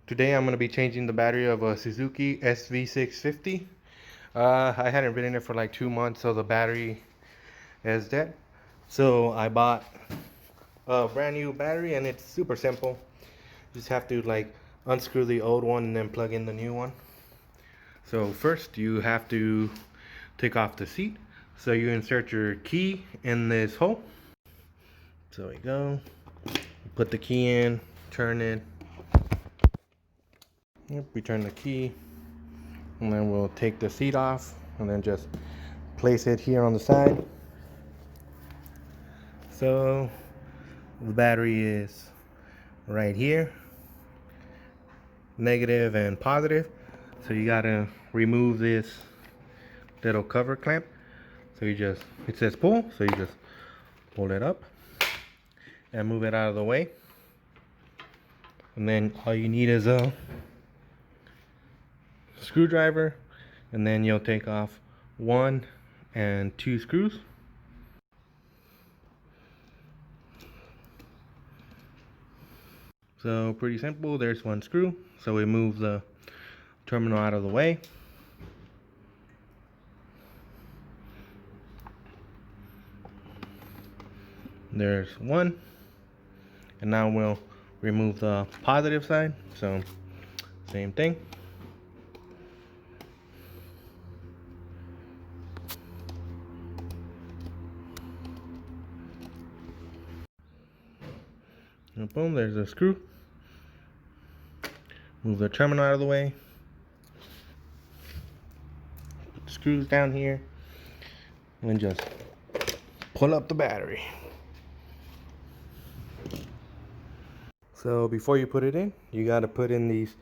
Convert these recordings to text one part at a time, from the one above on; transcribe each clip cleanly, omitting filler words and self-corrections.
Today I'm going to be changing the battery of a Suzuki SV650. I hadn't ridden it for like 2 months, so the battery is dead. So I bought a brand new battery, and it's super simple. You just have to like unscrew the old one and then plug in the new one. So first you have to take off the seat. So you insert your key in this hole. So we go. Put the key in, turn it. Yep, we turn the key, and then we'll take the seat off and then just place it here on the side. So the battery is right here, negative and positive. So you gotta remove this little cover clamp. So it says pull, so you just pull it up and move it out of the way. And then all you need is a screwdriver, and then you'll take off 1 and 2 screws. So pretty simple. There's 1 screw. So we move the terminal out of the way. There's 1. And now we'll remove the positive side. So same thing. And boom, there's a screw. Move the terminal out of the way. Put the screws down here. And then just pull up the battery. So before you put it in, you got to put in these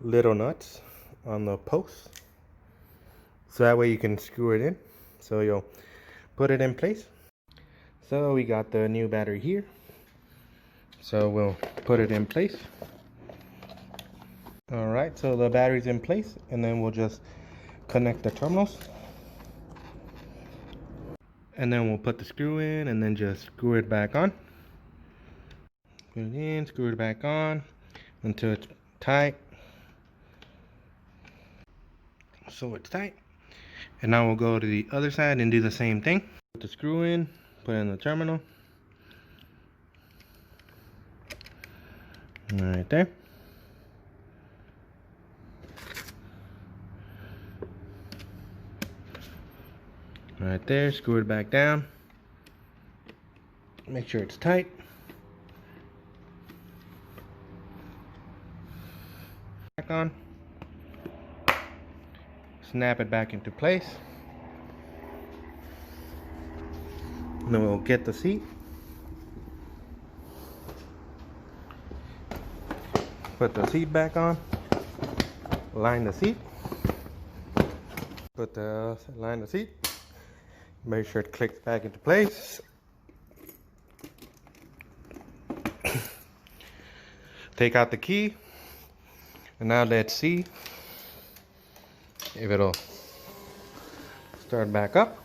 little nuts on the posts. So that way you can screw it in. So you'll put it in place. So we got the new battery here. So we'll put it in place. Alright, so the battery's in place, and then we'll just connect the terminals. And then we'll put the screw in and then just screw it back on. Put it in, screw it back on until it's tight. So it's tight. And now we'll go to the other side and do the same thing. Put the screw in, put in the terminal. Right there. Right there, screw it back down. Make sure it's tight. Back on. Snap it back into place. And then we'll get the seat. Put the seat back on. Line the seat. Line the seat. Make sure it clicks back into place. Take out the key. And now let's see if it'll start back up.